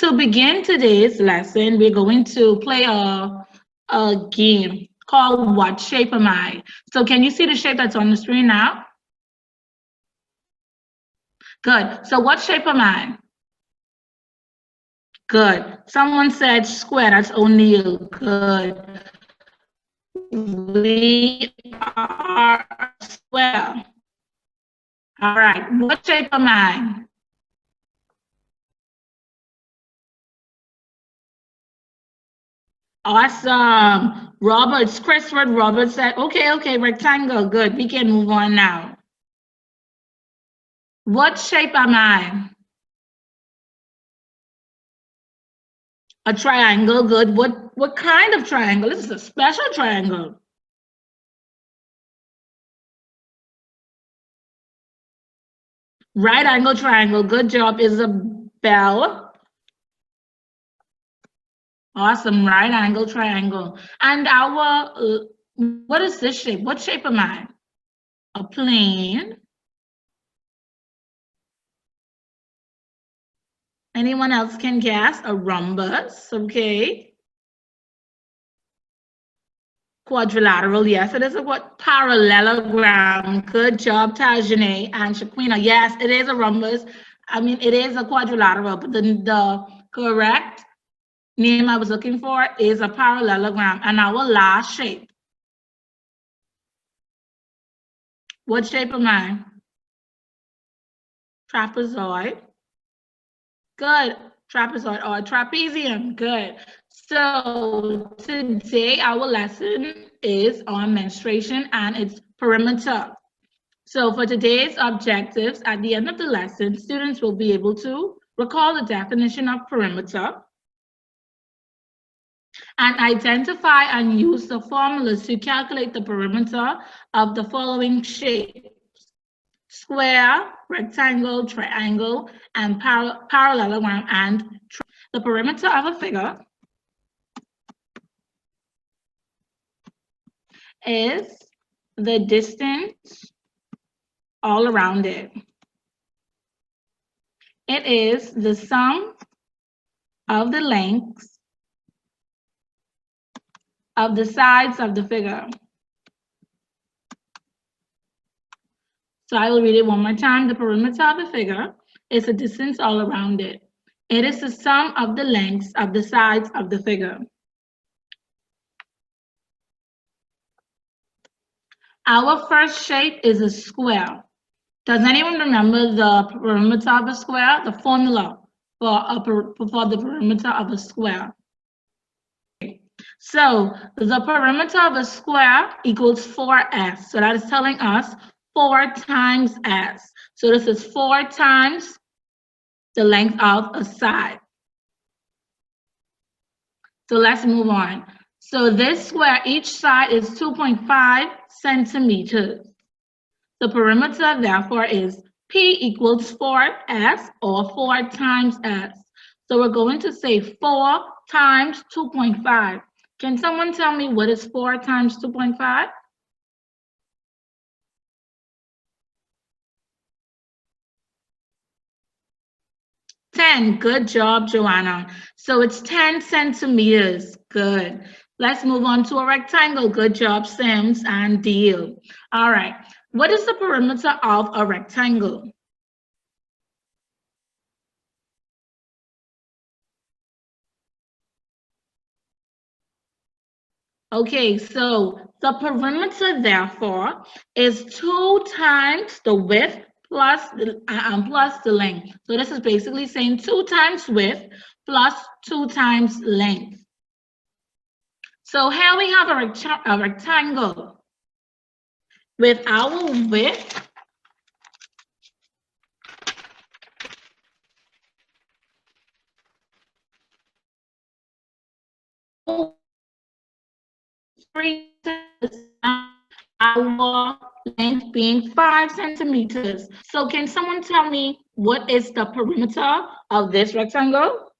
To begin today's lesson, we're going to play a game called What Shape Am I? So can you see the shape that's on the screen now? Good. So what shape am I? Good. Someone said square. That's O'Neill. Good. We are square. All right. What shape am I? Awesome. Christopher Roberts said, okay, rectangle. Good. We can move on now. What shape am I? A triangle. Good. What kind of triangle? This is a special triangle. Right angle triangle. Good job, Isabel. Awesome. Right angle triangle. And our, what is this shape? What shape am I? A plane. Anyone else can guess? A rhombus. Okay. Quadrilateral. Yes, it is a what? Parallelogram. Good job, Tajane and Shaquina. Yes, it is a rhombus. I mean, it is a quadrilateral, but the correct name I was looking for is a parallelogram. And our last shape. What shape am I? Trapezoid. Good. Trapezoid or trapezium. Good. So today our lesson is on menstruation and its perimeter. So for today's objectives, at the end of the lesson, students will be able to recall the definition of perimeter and identify and use the formulas to calculate the perimeter of the following shapes: square, rectangle, triangle, and parallelogram. And the perimeter of a figure is the distance all around it. It is the sum of the lengths of the sides of the figure. So I will read it one more time. The perimeter of the figure is the distance all around it. It is the sum of the lengths of the sides of the figure. Our first shape is a square. Does anyone remember the perimeter of a square? The formula for the perimeter of a square. So the perimeter of a square equals 4s. So that is telling us 4 times s. So this is 4 times the length of a side. So let's move on. So this square, each side is 2.5 centimeters. The perimeter, therefore, is P equals 4s or 4 times s. So we're going to say 4 times 2.5. Can someone tell me what is 4 times 2.5? 10. Good job, Joanna. So it's 10 centimeters. Good. Let's move on to a rectangle. Good job, Sims and Deal. All right. What is the perimeter of a rectangle? Okay, so the perimeter, therefore, is 2 times the width plus the length. So this is basically saying 2 times width plus 2 times length. So here we have a rectangle with our width our length being 5 centimeters. So can someone tell me what is the perimeter of this rectangle?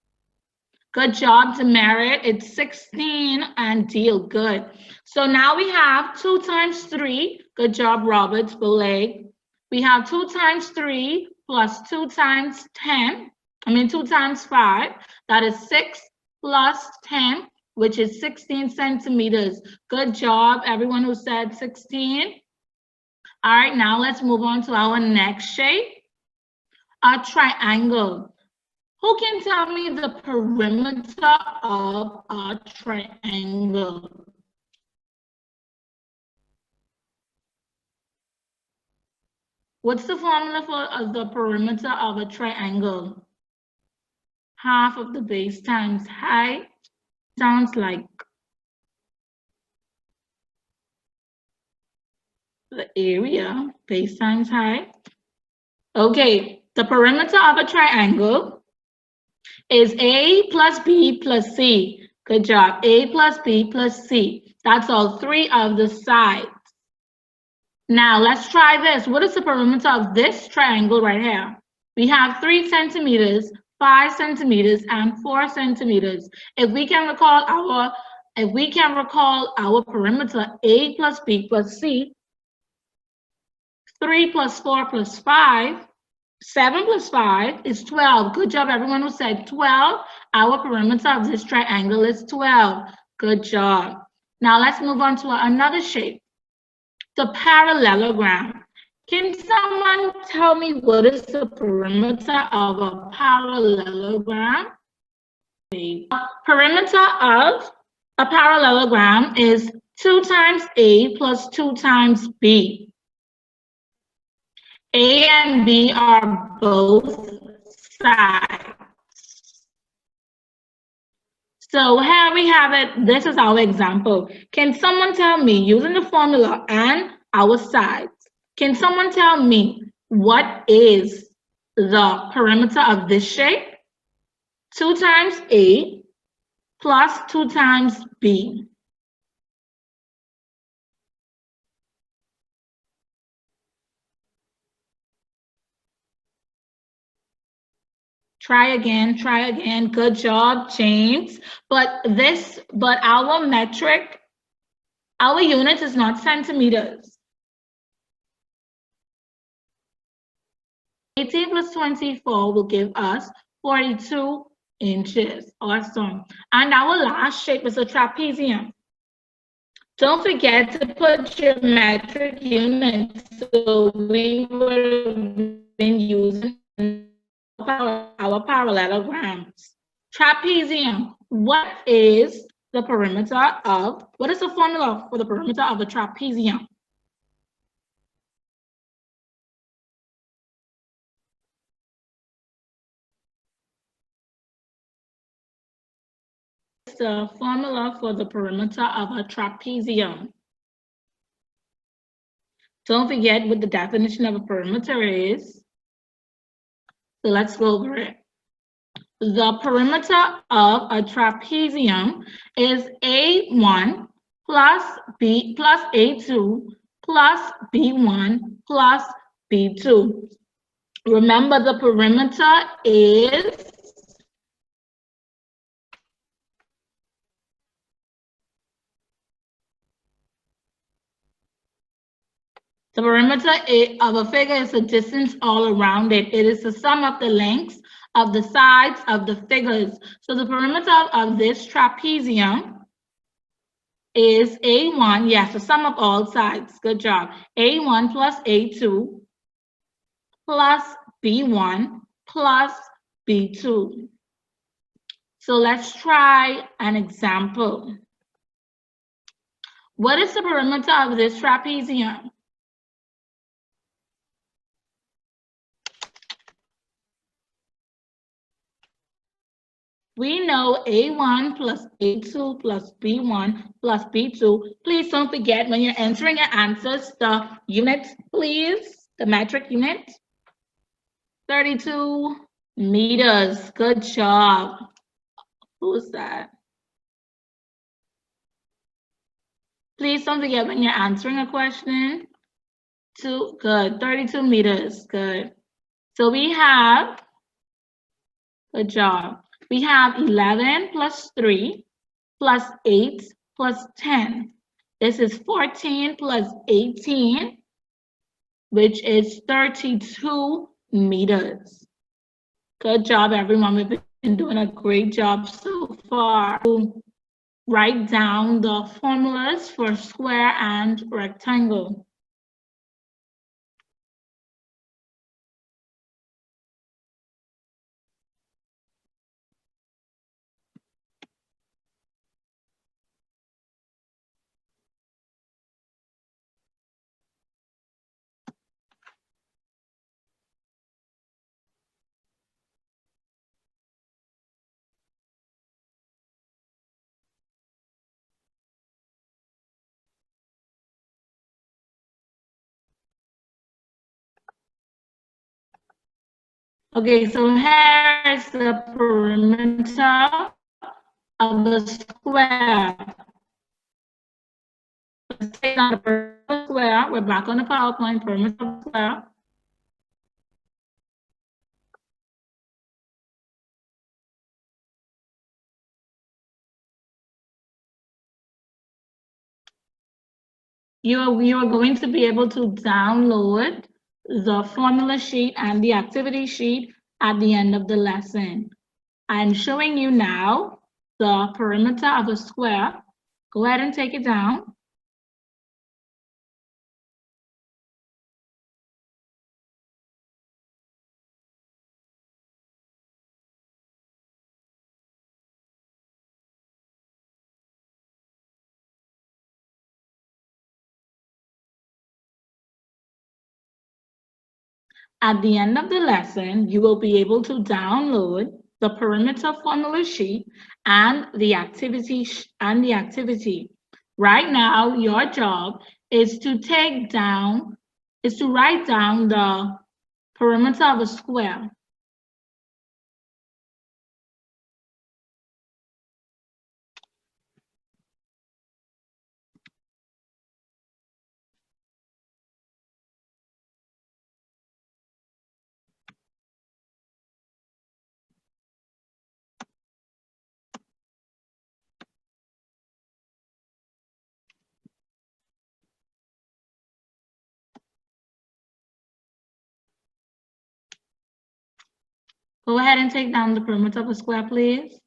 Good job, Demerit. It's 16 and Deal. Good. So now we have 2 times 3. Good job, Roberts, Belay. We have 2 times 3 plus 2 times 10. 2 times 5, that is 6 plus 10, which is 16 centimeters. Good job, everyone who said 16. All right, now let's move on to our next shape, a triangle. Who can tell me the perimeter of a triangle? What's the formula for the perimeter of a triangle? Half of the base times height. Sounds like the area, base times height. Okay, the perimeter of a triangle is A plus B plus C. Good job. A plus B plus C. That's all 3 of the sides. Now let's try this. What is the perimeter of this triangle right here? We have 3 centimeters, 5 centimeters, and 4 centimeters. If we can recall our perimeter, A plus B plus C, 3 plus 4 plus 5, 7 plus 5 is 12. Good job, everyone who said 12. Our perimeter of this triangle is 12. Good job. Now let's move on to another shape, the parallelogram. Can someone tell me what is the perimeter of a parallelogram? The perimeter of a parallelogram is 2 times A plus 2 times B. A and B are both sides. So here we have it. This is our example. Can someone tell me, using the formula and our sides, can someone tell me what is the perimeter of this shape? 2 times A plus 2 times B. Try again. Good job, James. But our metric, our unit is not centimeters. 18 plus 24 will give us 42 inches. Awesome. And our last shape is a trapezium. Don't forget to put your metric units. So we would have been using our parallelograms. Trapezium. What is the formula for the perimeter of a trapezium? The formula for the perimeter of a trapezium. Don't forget what the definition of a perimeter is. So let's go over it. The perimeter of a trapezium is A1 plus B plus A2 plus B1 plus B2. Remember, the perimeter is the perimeter of a figure is the distance all around it. It is the sum of the lengths of the sides of the figures. So the perimeter of this trapezium is A1, yes, the sum of all sides. Good job. A1 plus A2 plus B1 plus B2. So let's try an example. What is the perimeter of this trapezium? We know A1 plus A2 plus B1 plus B2. Please don't forget when you're entering your answers, the units, please, the metric unit. 32 meters. Good job. Who's that? Please don't forget when you're answering a question. Good. 32 meters. Good. So we have, good job. We have 11 plus 3 plus 8 plus 10. This is 14 plus 18, which is 32 meters. Good job, everyone. We've been doing a great job so far. Write down the formulas for square and rectangle. Okay, so here's the perimeter of the square. Let's take out the perimeter of the square. We're back on the PowerPoint, perimeter of the square. You are going to be able to download the formula sheet and the activity sheet at the end of the lesson. I'm showing you now the perimeter of a square. Go ahead and take it down. At the end of the lesson, you will be able to download the perimeter formula sheet and the activity. Right now, your job is to write down the perimeter of a square. Go ahead and take down the perimeter of a square, please.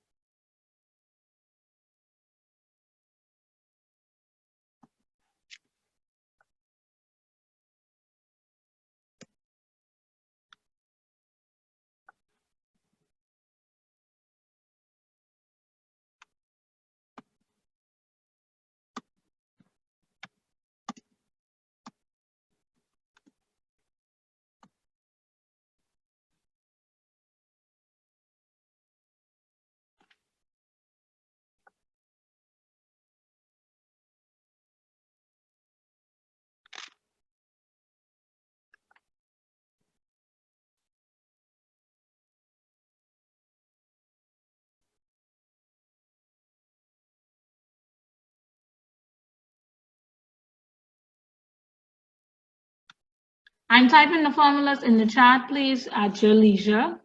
I'm typing the formulas in the chat, please, at your leisure.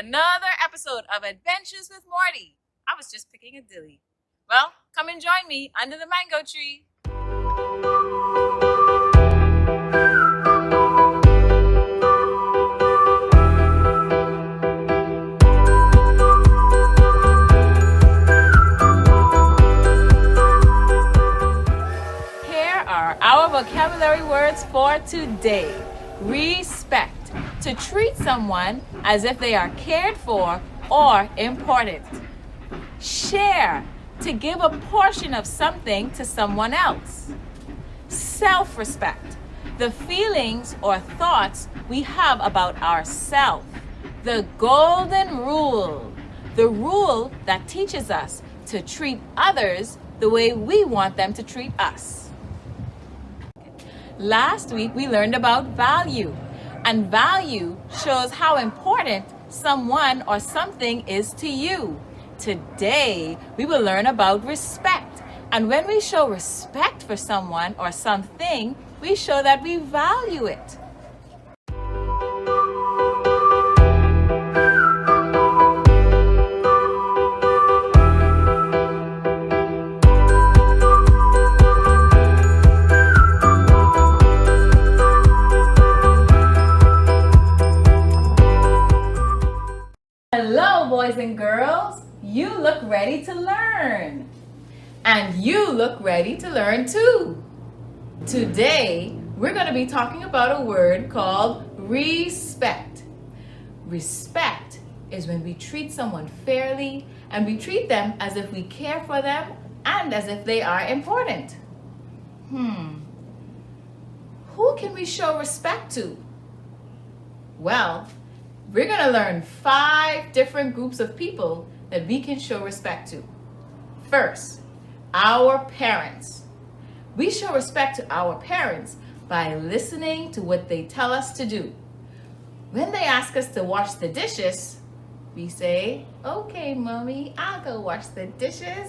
another episode of Adventures with Morty. I was just picking a dilly. Well, come and join me under the mango tree. Here are our vocabulary words for today. Respect. To treat someone as if they are cared for or important. Share. To give a portion of something to someone else. Self-respect. The feelings or thoughts we have about ourselves. The golden rule. The rule that teaches us to treat others the way we want them to treat us. Last week we learned about value. And value shows how important someone or something is to you. Today, we will learn about respect. And when we show respect for someone or something, we show that we value it. Hello, boys and girls. You look ready to learn. And you look ready to learn too. Today, we're going to be talking about a word called respect. Respect is when we treat someone fairly and we treat them as if we care for them and as if they are important. Who can we show respect to? Well, we're going to learn 5 different groups of people that we can show respect to. First, our parents. We show respect to our parents by listening to what they tell us to do. When they ask us to wash the dishes, we say, "Okay, Mommy, I'll go wash the dishes."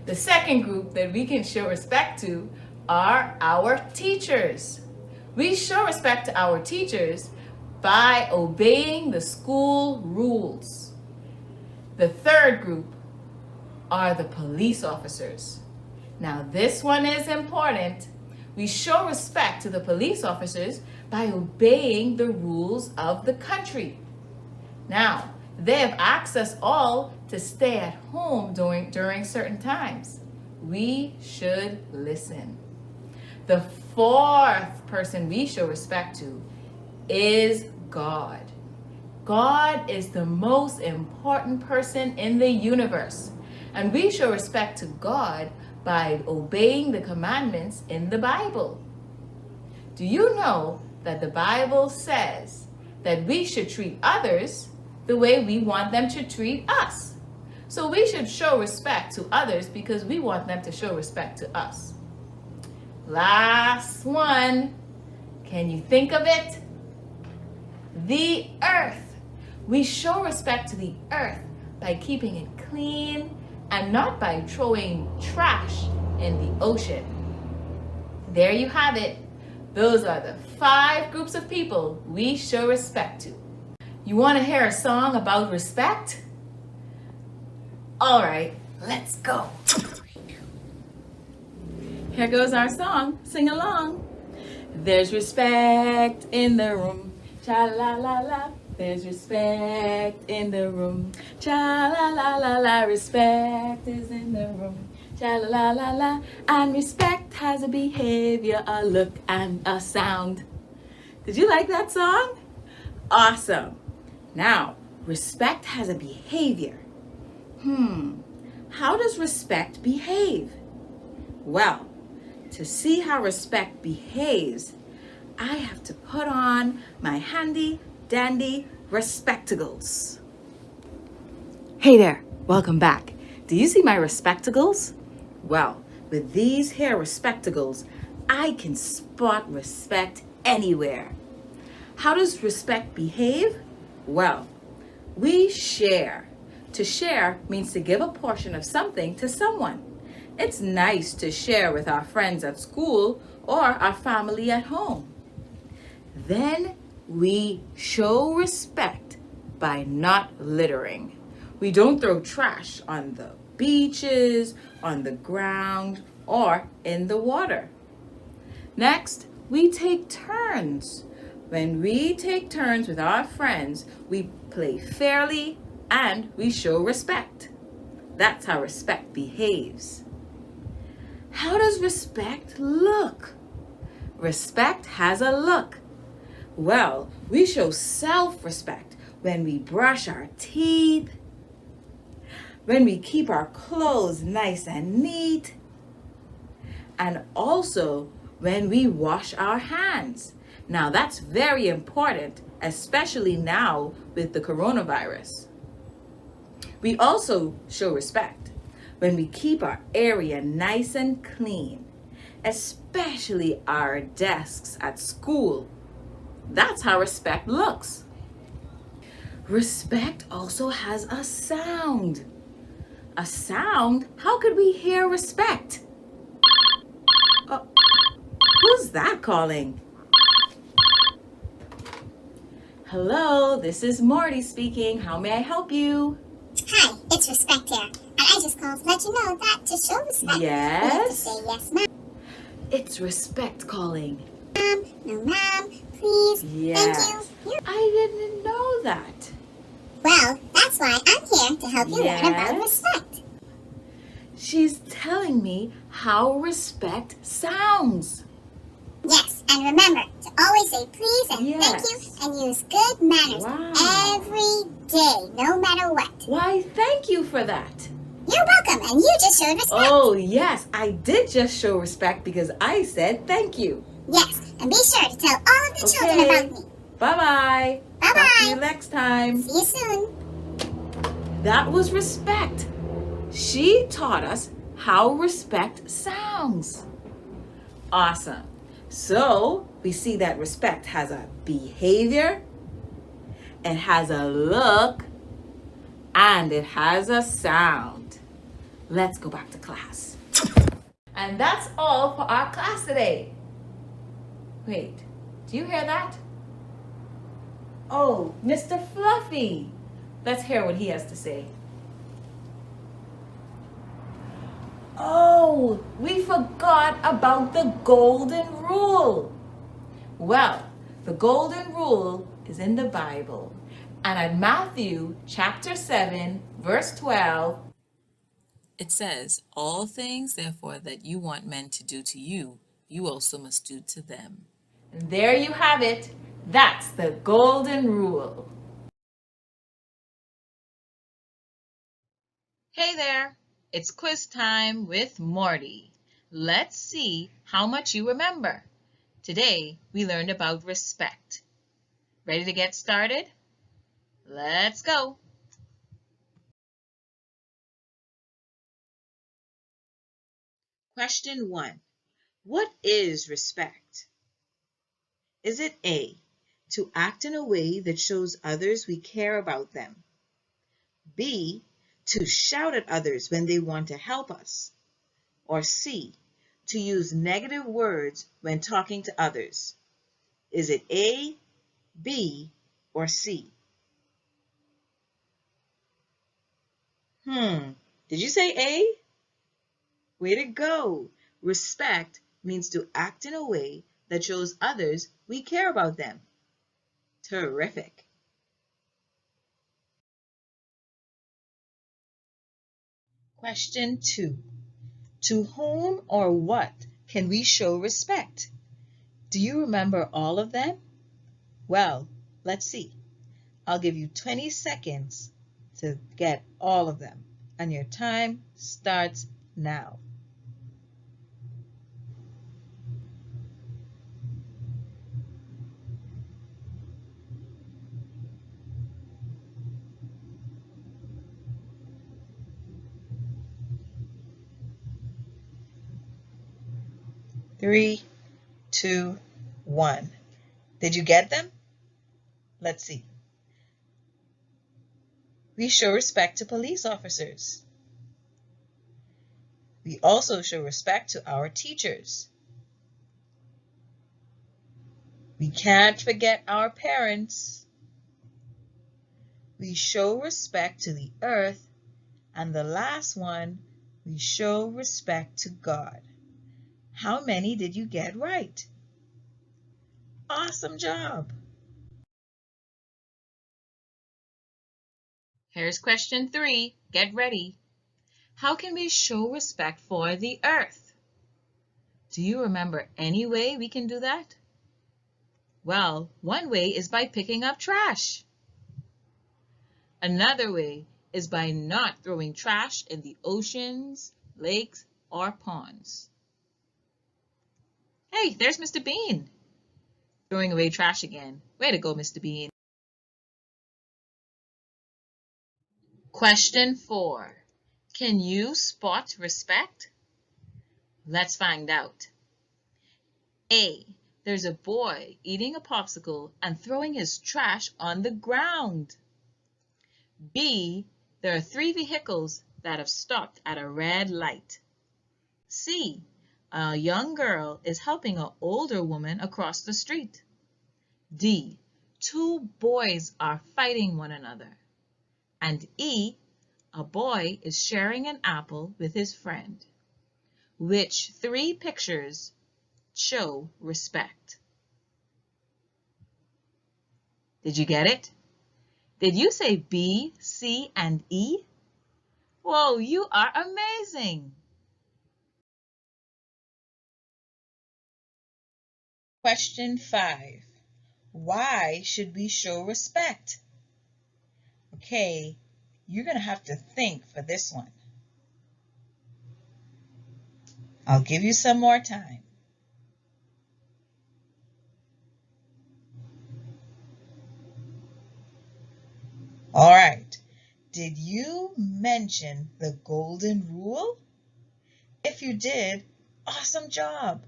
The second group that we can show respect to are our teachers. We show respect to our teachers by obeying the school rules. The third group are the police officers. Now this one is important. We show respect to the police officers by obeying the rules of the country. Now, they have asked us all to stay at home during certain times. We should listen. The fourth person we show respect to is God. God is the most important person in the universe, and we show respect to God by obeying the commandments in the Bible. Do you know that the Bible says that we should treat others the way we want them to treat us? So we should show respect to others because we want them to show respect to us. Last one. Can you think of it? The earth. We show respect to the earth by keeping it clean and not by throwing trash in the ocean. There you have it. Those are the 5 groups of people we show respect to. You want to hear a song about respect? All right, let's go. Here goes our song. Sing along. There's respect in the room. Cha-la-la-la. There's respect in the room. Cha-la-la-la-la. Respect is in the room. Cha-la-la-la-la. And respect has a behavior, a look, and a sound. Did you like that song? Awesome. Now, respect has a behavior. How does respect behave? Well, to see how respect behaves, I have to put on my handy dandy respectacles. Hey there, welcome back. Do you see my respectacles? Well, with these here respectacles, I can spot respect anywhere. How does respect behave? Well, we share. To share means to give a portion of something to someone. It's nice to share with our friends at school or our family at home. Then we show respect by not littering. We don't throw trash on the beaches, on the ground, or in the water. Next, we take turns. When we take turns with our friends, we play fairly and we show respect. That's how respect behaves. How does respect look? Respect has a look. Well, we show self-respect when we brush our teeth, when we keep our clothes nice and neat, and also when we wash our hands. Now that's very important, especially now with the coronavirus. We also show respect when we keep our area nice and clean, especially our desks at school. That's how respect looks. Respect also has a sound. A sound? How could we hear respect? Who's that calling? Hello, this is Marty speaking. How may I help you? Hi, it's Respect here. And I just called to let you know that to show respect, Yes? you have to say yes, ma'am. It's Respect calling. Ma'am, no, ma'am, please, Yes. thank you. I didn't know that. Well, that's why I'm here to help you learn about Yes? respect. She's telling me how respect sounds. Yes, and remember to always say please and Yes. thank you and use good manners Wow. every day, no matter what. Why, thank you for that. You're welcome, and you just showed respect. Oh, yes, I did just show respect because I said thank you. Yes, and be sure to tell all of the children Okay. about me. Bye-bye. Bye-bye. Talk to you next time. See you soon. That was respect. She taught us how respect sounds. Awesome. So we see that respect has a behavior, it has a look, and it has a sound. Let's go back to class. And that's all for our class today. Wait, do you hear that? Oh, Mr. Fluffy. Let's hear what he has to say. Oh, we forgot about the golden rule. Well, the golden rule is in the Bible. And at Matthew chapter 7, verse 12, it says, "All things, therefore, that you want men to do to you, you also must do to them." and there you have it. That's the golden rule. Hey there, it's quiz time with Morty. Let's see how much you remember. Today, we learned about respect. Ready to get started? Let's go. Question 1. What is respect? Is it A, to act in a way that shows others we care about them? B, to shout at others when they want to help us? Or C, to use negative words when talking to others? Is it A, B, or C? Did you say A? Way to go! Respect means to act in a way that shows others we care about them. Terrific! Question 2. To whom or what can we show respect? Do you remember all of them? Well, let's see. I'll give you 20 seconds to get all of them, and your time starts now. Three, two, one. Did you get them? Let's see. We show respect to police officers. We also show respect to our teachers. We can't forget our parents. we show respect to the earth. And the last one, we show respect to God. How many did you get right? Awesome job! Here's question 3. Get ready. How can we show respect for the earth? Do you remember any way we can do that? Well, one way is by picking up trash. Another way is by not throwing trash in the oceans, lakes, or ponds. Hey, there's Mr. Bean. Throwing away trash again. Way to go, Mr. Bean. Question 4. Can you spot respect? Let's find out. A. There's a boy eating a popsicle and throwing his trash on the ground. B. There are 3 vehicles that have stopped at a red light. C. A young girl is helping an older woman across the street. D. 2 boys are fighting one another. And E. A boy is sharing an apple with his friend. Which 3 pictures show respect? Did you get it? Did you say B, C, and E? Whoa, you are amazing! Question 5. Why should we show respect? Okay, you're going to have to think for this one. I'll give you some more time. All right. Did you mention the golden rule? If you did, awesome job.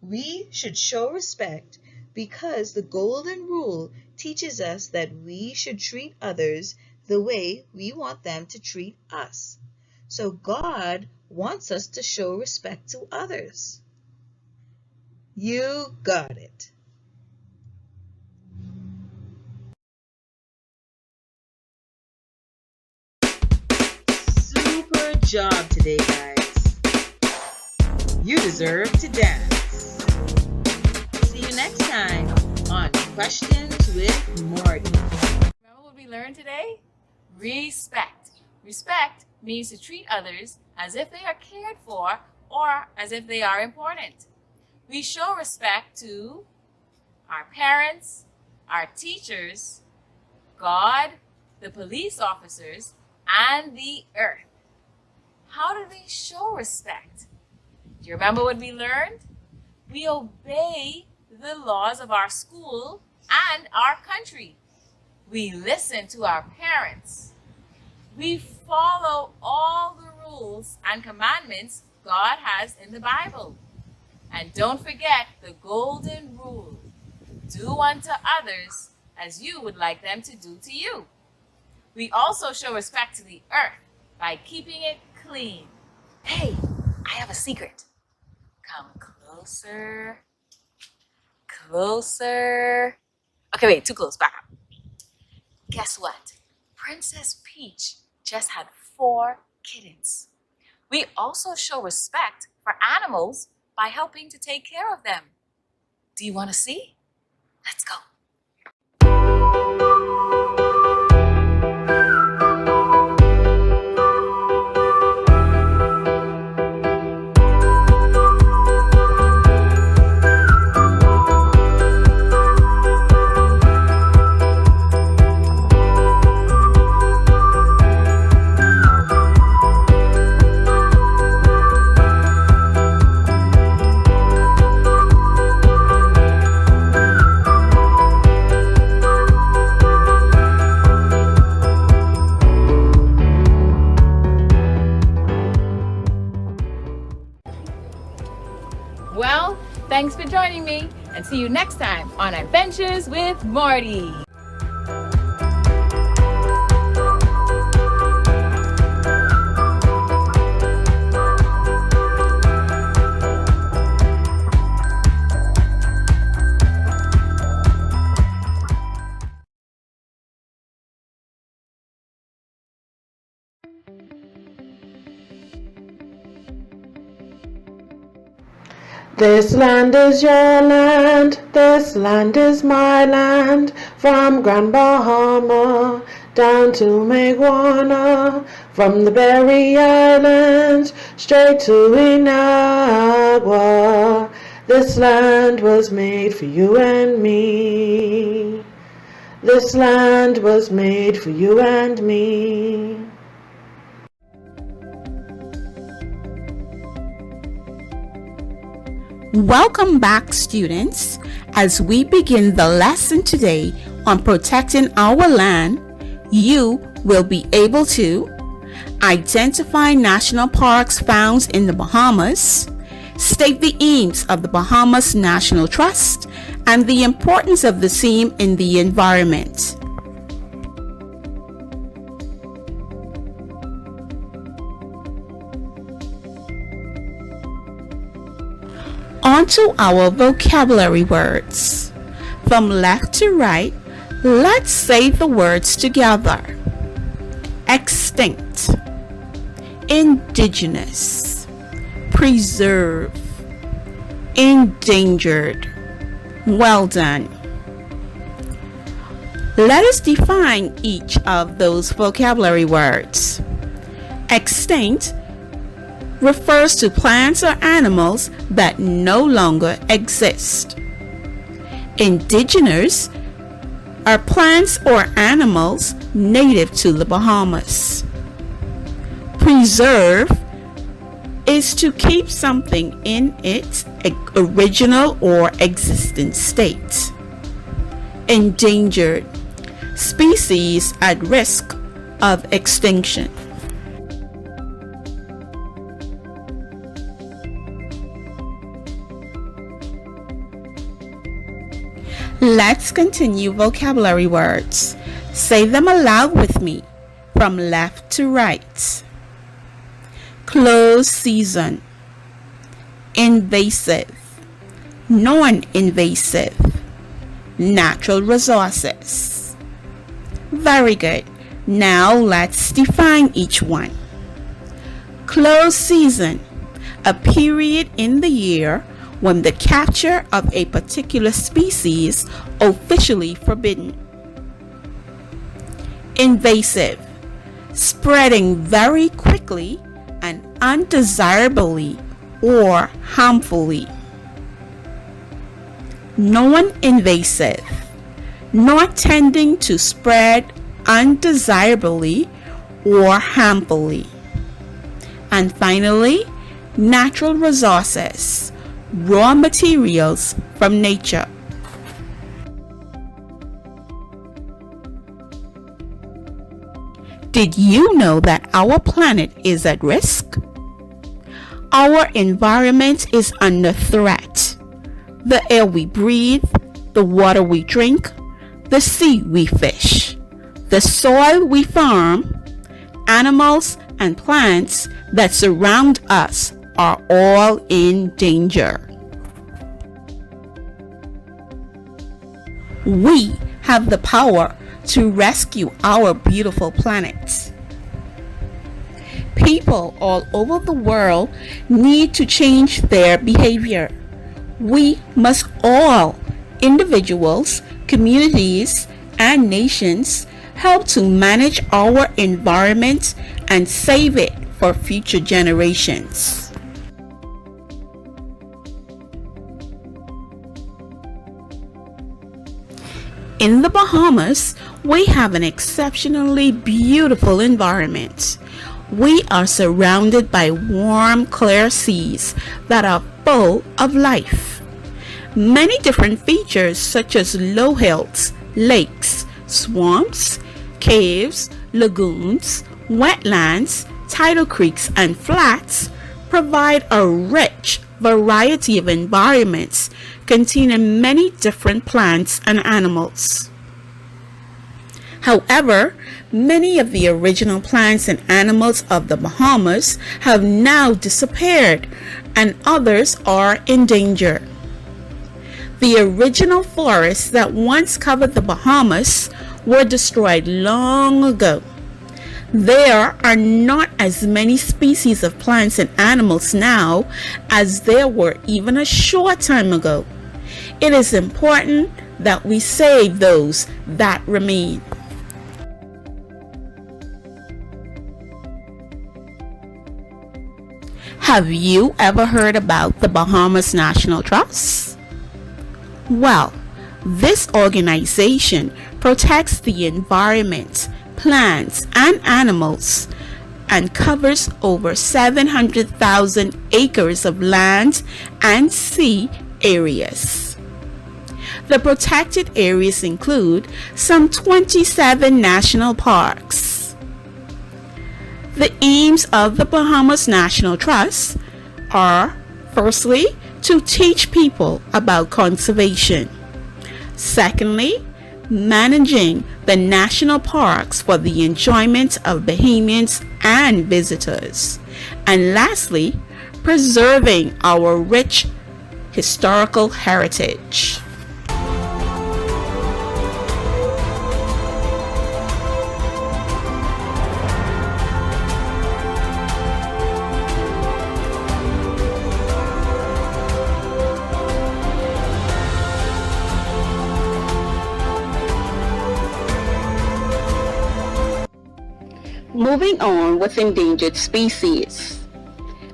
We should show respect because the golden rule teaches us that we should treat others the way we want them to treat us. So God wants us to show respect to others. You got it. Super job today, guys. You deserve to dance. See you next time on Questions with Morty. Remember what we learned today? Respect. Respect means to treat others as if they are cared for or as if they are important. We show respect to our parents, our teachers, God, the police officers, and the earth. How do we show respect? Do you remember what we learned? We obey the laws of our school and our country. We listen to our parents. We follow all the rules and commandments God has in the Bible. And don't forget the golden rule. Do unto others as you would like them to do to you. We also show respect to the earth by keeping it clean. Hey, I have a secret. Come closer. Closer. Okay, wait, too close. Back up. Guess what? Princess Peach just had 4 kittens. We also show respect for animals by helping to take care of them. Do you want to see? Let's go. Well, thanks for joining me, and see you next time on Adventures with Morty. This land is your land, this land is my land, from Grand Bahama down to Maguana, from the Berry Islands straight to Inagua. This land was made for you and me. This land was made for you and me. Welcome back, students. As we begin the lesson today on protecting our land, you will be able to identify national parks found in the Bahamas, state the aims of the Bahamas National Trust, and the importance of the same in the environment. On to our vocabulary words. From left to right, let's say the words together. Extinct, indigenous, preserve, endangered. Well done. Let us define each of those vocabulary words. Extinct refers to plants or animals that no longer exist. Indigenous are plants or animals native to the Bahamas. Preserve is to keep something in its original or existent state. Endangered, species at risk of extinction. Let's continue vocabulary words. Say them aloud with me, from left to right. Close season, invasive, non-invasive, natural resources. Very good. Now let's define each one. Close season, a period in the year when the capture of a particular species officially forbidden. Invasive, spreading very quickly and undesirably or harmfully. Non-invasive, not tending to spread undesirably or harmfully. And finally, natural resources, raw materials from nature. Did you know that our planet is at risk? Our environment is under threat. The air we breathe, the water we drink, the sea we fish, the soil we farm, animals and plants that surround us are all in danger. We have the power to rescue our beautiful planet. People all over the world need to change their behavior. We must all, individuals, communities, and nations, help to manage our environment and save it for future generations. In the Bahamas, we have an exceptionally beautiful environment. We are surrounded by warm, clear seas that are full of life. Many different features such as low hills, lakes, swamps, caves, lagoons, wetlands, tidal creeks, and flats provide a rich variety of environments containing many different plants and animals. However, many of the original plants and animals of the Bahamas have now disappeared, and others are in danger. The original forests that once covered the Bahamas were destroyed long ago. There are not as many species of plants and animals now as there were even a short time ago. It is important that we save those that remain. Have you ever heard about the Bahamas National Trust? Well, this organization protects the environment, plants, and animals, and covers over 700,000 acres of land and sea areas. The protected areas include some 27 national parks. The aims of the Bahamas National Trust are, firstly, to teach people about conservation. Secondly, managing the national parks for the enjoyment of Bahamians and visitors. And lastly, preserving our rich historical heritage. Moving on with endangered species.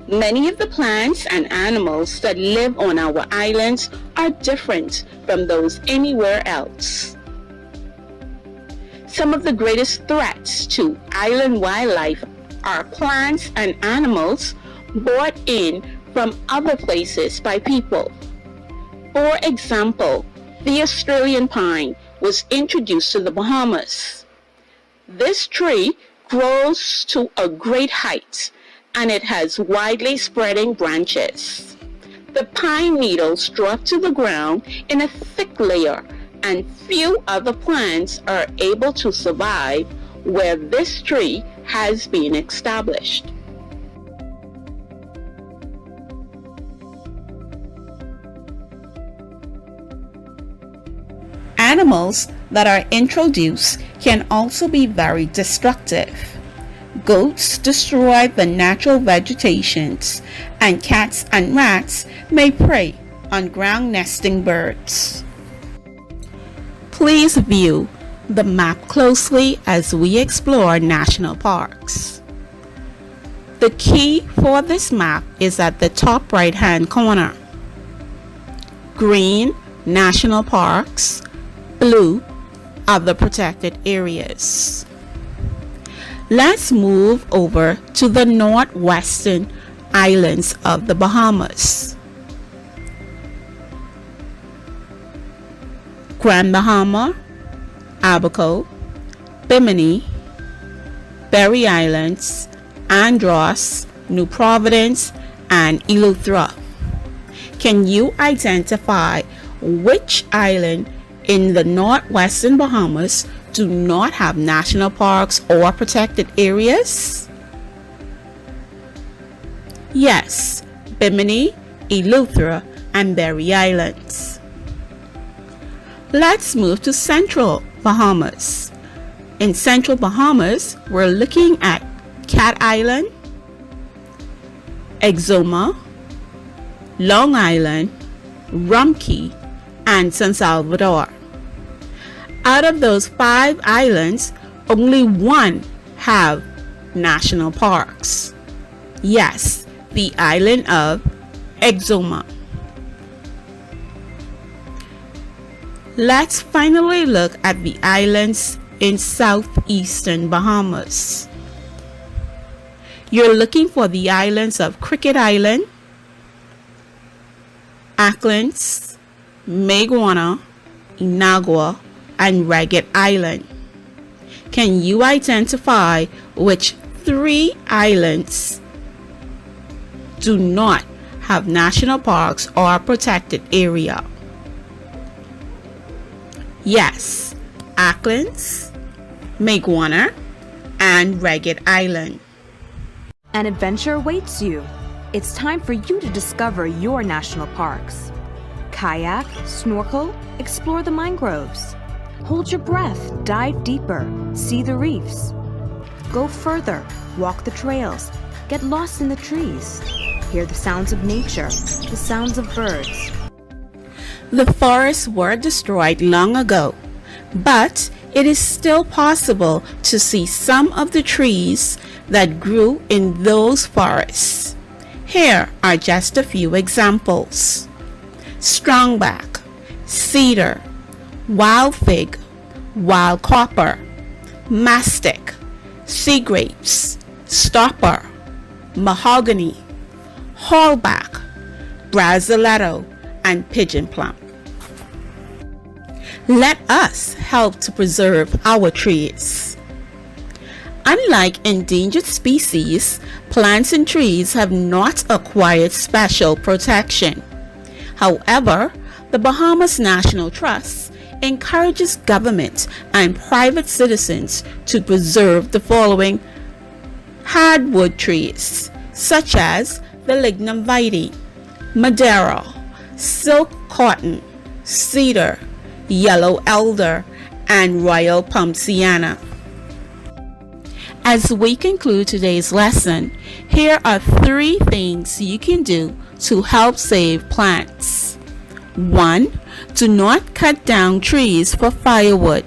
Many of the plants and animals that live on our islands are different from those anywhere else. Some of the greatest threats to island wildlife are plants and animals brought in from other places by people. For example, the Australian pine was introduced to the Bahamas. This tree grows to a great height, and it has widely spreading branches. The pine needles drop to the ground in a thick layer, and few other plants are able to survive where this tree has been established. Animals that are introduced can also be very destructive. Goats destroy the natural vegetations, and cats and rats may prey on ground nesting birds. Please view the map closely as we explore national parks. The key for this map is at the top right-hand corner. Green, national parks. Blue, other protected areas. Let's move over to the northwestern islands of the Bahamas. Grand Bahama, Abaco, Bimini, Berry Islands, Andros, New Providence, and Eleuthera. Can you identify which island in the northwestern Bahamas do not have national parks or protected areas? Yes, Bimini, Eleuthera, and Berry Islands. Let's move to Central Bahamas. In Central Bahamas, we're looking at Cat Island, Exuma, Long Island, Rumkey, and San Salvador. Out of those 5 islands, only 1 have national parks. Yes, the island of Exuma. Let's finally look at the islands in southeastern Bahamas. You're looking for the islands of Cricket Island, Acklins, Maguana, Inagua, and Ragged Island. Can you identify which 3 islands do not have national parks or protected area? Yes, Acklins, Maguana, and Ragged Island. An adventure awaits you. It's time for you to discover your national parks. Kayak, snorkel, explore the mangroves. Hold your breath, dive deeper, see the reefs. Go further, walk the trails, get lost in the trees. Hear the sounds of nature, the sounds of birds. The forests were destroyed long ago, but it is still possible to see some of the trees that grew in those forests. Here are just a few examples: strongback, cedar, wild fig, wild copper, mastic, sea grapes, stopper, mahogany, hallback, braziletto, and pigeon plum. Let us help to preserve our trees. Unlike endangered species, plants and trees have not acquired special protection. However, the Bahamas National Trust encourages government and private citizens to preserve the following hardwood trees, such as the lignum vitae, Madeira, silk cotton, cedar, yellow elder, and royal pompeiana. As we conclude today's lesson, here are 3 things you can do to help save plants. 1. Do not cut down trees for firewood.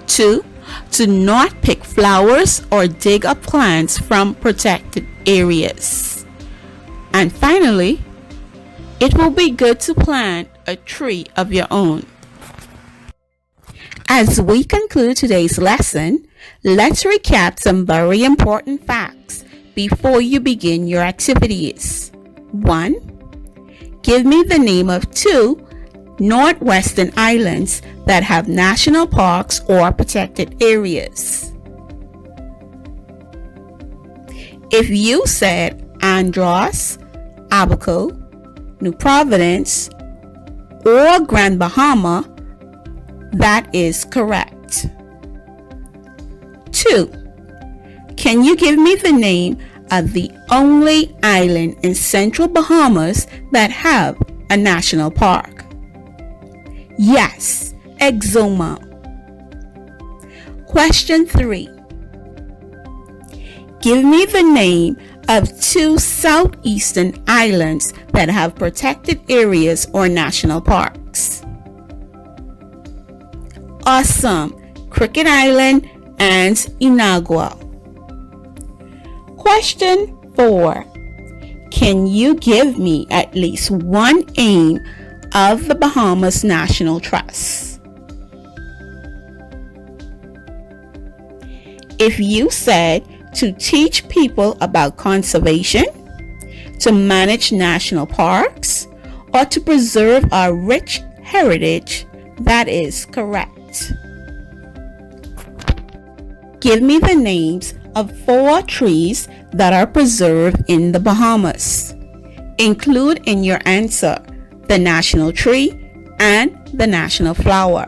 2. Do not pick flowers or dig up plants from protected areas. And finally, it will be good to plant a tree of your own. As we conclude today's lesson, let's recap some very important facts before you begin your activities. 1. Give me the name of 2 Northwestern islands that have national parks or protected areas. If you said Andros, Abaco, New Providence, or Grand Bahama, that is correct. 2. Can you give me the name of the only island in Central Bahamas that have a national park? Yes, Exuma. Question 3. Give me the name of 2 southeastern islands that have protected areas or national parks. Awesome, Cricket Island and Inagua. Question 4. Can you give me at least one aim of the Bahamas National Trust? If you said to teach people about conservation, to manage national parks, or to preserve our rich heritage, that is correct. Give me the names of 4 trees that are preserved in the Bahamas. Include in your answer the national tree and the national flower.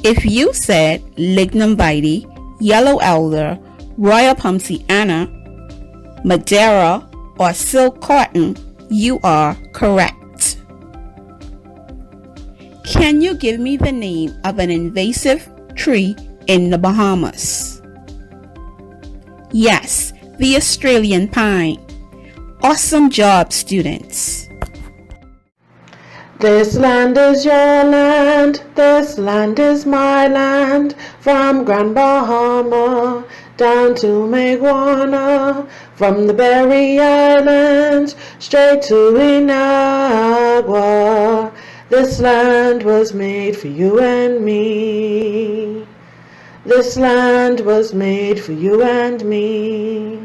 If you said lignum vitae, yellow elder, royal pompeiana, Madeira, or silk cotton, you are correct. Can you give me the name of an invasive tree in the Bahamas? Yes, the Australian pine. Awesome job, students. This land is your land, this land is my land, from Grand Bahama down to Maguana, from the Berry Islands straight to Inagua. This land was made for you and me. This land was made for you and me.